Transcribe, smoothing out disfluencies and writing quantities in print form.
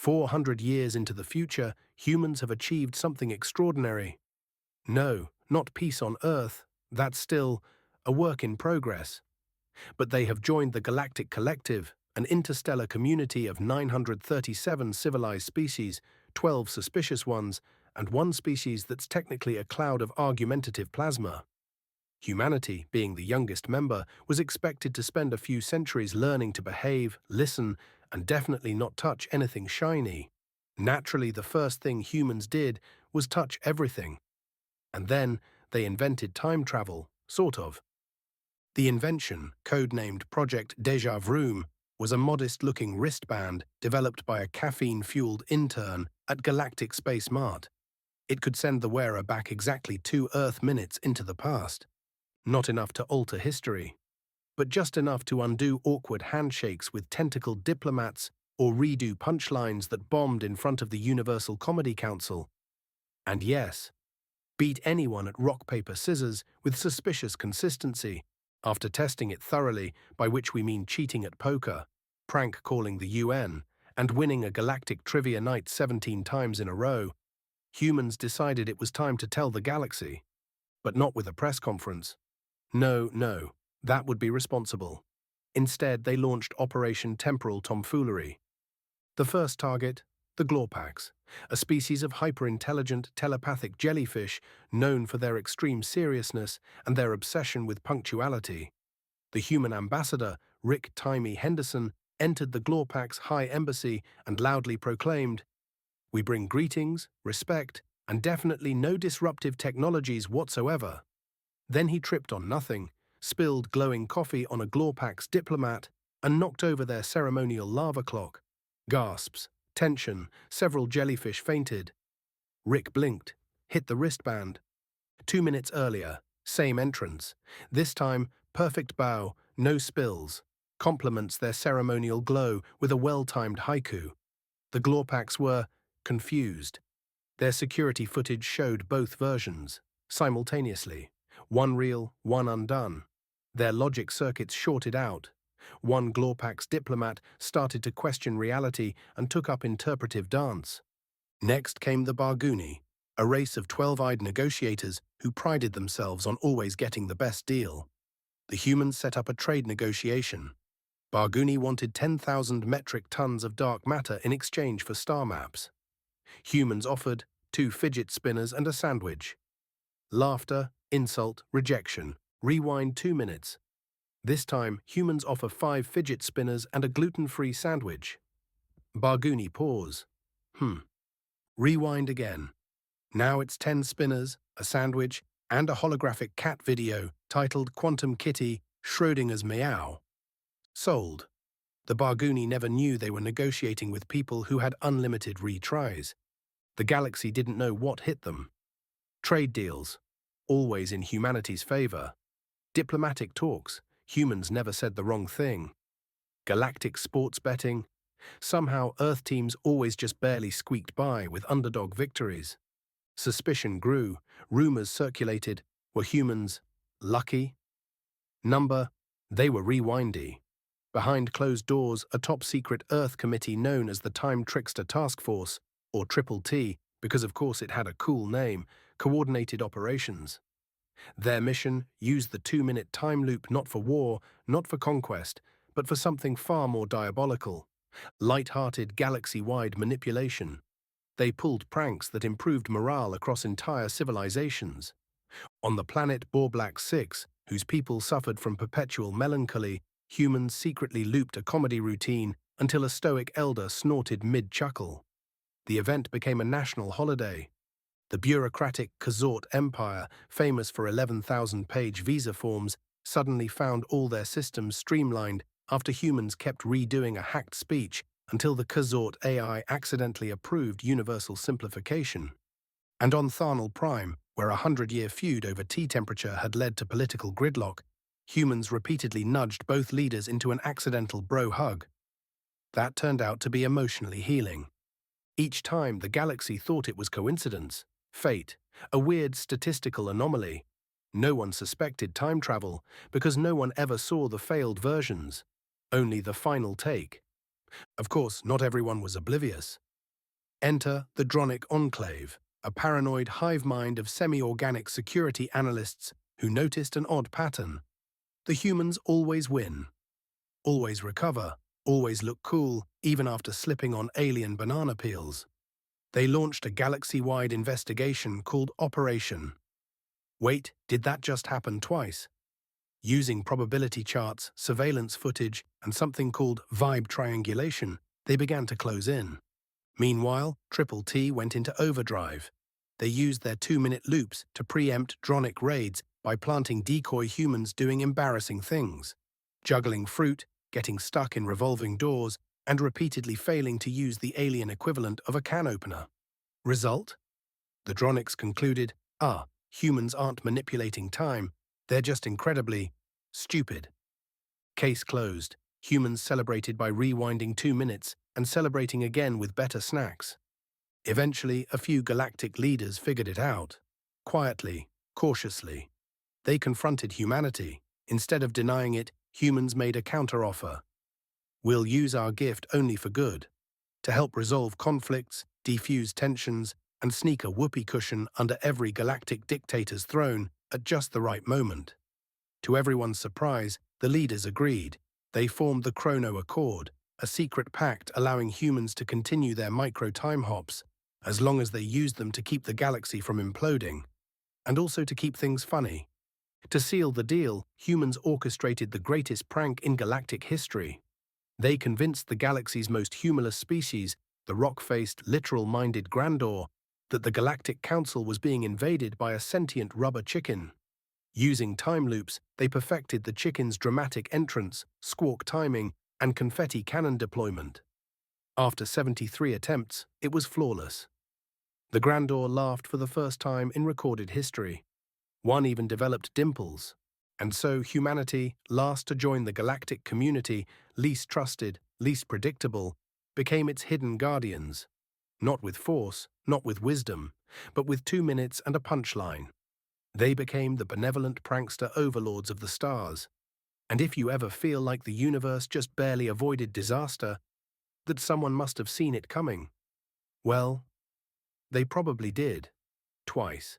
400 years into the future, humans have achieved something extraordinary. No, not peace on Earth, that's still a work in progress. But they have joined the Galactic Collective, an interstellar community of 937 civilized species, 12 suspicious ones, and one species that's technically a cloud of argumentative plasma. Humanity, being the youngest member, was expected to spend a few centuries learning to behave, listen, and definitely not touch anything shiny. Naturally, the first thing humans did was touch everything. And then they invented time travel, sort of. The invention, codenamed Project Deja Vroom, was a modest-looking wristband developed by a caffeine-fueled intern at Galactic Space Mart. It could send the wearer back exactly 2 Earth minutes into the past. Not enough to alter history, but just enough to undo awkward handshakes with tentacled diplomats or redo punchlines that bombed in front of the Universal Comedy Council. And yes, beat anyone at rock, paper, scissors with suspicious consistency after testing it thoroughly, by which we mean cheating at poker, prank calling the UN, and winning a galactic trivia night 17 times in a row. Humans decided it was time to tell the galaxy, but not with a press conference. No, that would be responsible. Instead, they launched Operation Temporal Tomfoolery. The first target, the Glorpax, a species of hyper-intelligent telepathic jellyfish known for their extreme seriousness and their obsession with punctuality. The human ambassador, Rick "Timey" Henderson, entered the Glorpax High Embassy and loudly proclaimed, "We bring greetings, respect, and definitely no disruptive technologies whatsoever." Then he tripped on nothing, spilled glowing coffee on a Glorpax diplomat, and knocked over their ceremonial lava clock. Gasps, tension, several jellyfish fainted. Rick blinked, hit the wristband. 2 minutes earlier, same entrance. This time, perfect bow, no spills. Complements their ceremonial glow with a well-timed haiku. The Glorpax were confused. Their security footage showed both versions, simultaneously. One real, one undone. Their logic circuits shorted out. One Glorpax diplomat started to question reality and took up interpretive dance. Next came the Barguni, a race of 12-eyed negotiators who prided themselves on always getting the best deal. The humans set up a trade negotiation. Barguni wanted 10,000 metric tons of dark matter in exchange for star maps. Humans offered 2 fidget spinners and a sandwich. Laughter, insult, rejection. Rewind 2 minutes. This time, humans offer 5 fidget spinners and a gluten-free sandwich. Barguni pause. Rewind again. Now it's 10 spinners, a sandwich, and a holographic cat video titled Quantum Kitty, Schrodinger's Meow. Sold. The Barguni never knew they were negotiating with people who had unlimited retries. The galaxy didn't know what hit them. Trade deals, always in humanity's favor. Diplomatic talks, humans never said the wrong thing. Galactic sports betting, somehow Earth teams always just barely squeaked by with underdog victories. Suspicion grew, rumors circulated. Were humans lucky? Number, they were rewindy. Behind closed doors, a top-secret Earth committee known as the Time Trickster Task Force, or Triple T, because of course it had a cool name, coordinated operations. Their mission, use the 2-minute time loop not for war, not for conquest, but for something far more diabolical. Light-hearted, galaxy-wide manipulation. They pulled pranks that improved morale across entire civilizations. On the planet Borblack 6, whose people suffered from perpetual melancholy, humans secretly looped a comedy routine until a stoic elder snorted mid-chuckle. The event became a national holiday. The bureaucratic Kazort Empire, famous for 11,000-page visa forms, suddenly found all their systems streamlined after humans kept redoing a hacked speech until the Kazort AI accidentally approved universal simplification. And on Tharnal Prime, where a 100-year feud over tea temperature had led to political gridlock, humans repeatedly nudged both leaders into an accidental bro hug. That turned out to be emotionally healing. Each time, the galaxy thought it was coincidence, fate, a weird statistical anomaly. No one suspected time travel because no one ever saw the failed versions, only the final take. Of course, not everyone was oblivious. Enter the Dronic Enclave, a paranoid hive mind of semi-organic security analysts who noticed an odd pattern. The humans always win, always recover, always look cool, even after slipping on alien banana peels. They launched a galaxy-wide investigation called Operation. Wait, did that just happen twice? Using probability charts, surveillance footage, and something called vibe triangulation, they began to close in. Meanwhile, Triple T went into overdrive. They used their 2-minute loops to preempt dronic raids by planting decoy humans doing embarrassing things, juggling fruit, getting stuck in revolving doors, and repeatedly failing to use the alien equivalent of a can opener. Result? The dronics concluded, humans aren't manipulating time, they're just incredibly stupid. Case closed. Humans celebrated by rewinding 2 minutes and celebrating again with better snacks. Eventually, a few galactic leaders figured it out. Quietly, cautiously. They confronted humanity. Instead of denying it, humans made a counteroffer. We'll use our gift only for good, to help resolve conflicts, defuse tensions, and sneak a whoopee cushion under every galactic dictator's throne at just the right moment. To everyone's surprise, the leaders agreed. They formed the Chrono Accord, a secret pact allowing humans to continue their micro-time hops as long as they used them to keep the galaxy from imploding, and also to keep things funny. To seal the deal, humans orchestrated the greatest prank in galactic history. They convinced the galaxy's most humorless species, the rock-faced, literal-minded grandor, that the Galactic Council was being invaded by a sentient rubber chicken. Using time loops, they perfected the chicken's dramatic entrance, squawk timing, and confetti cannon deployment. After 73 attempts, it was flawless. The grandor laughed for the first time in recorded history. One even developed dimples. And so humanity, last to join the galactic community, least trusted, least predictable, became its hidden guardians. Not with force, not with wisdom, but with 2 minutes and a punchline. They became the benevolent prankster overlords of the stars. And if you ever feel like the universe just barely avoided disaster, that someone must have seen it coming, well, they probably did. Twice.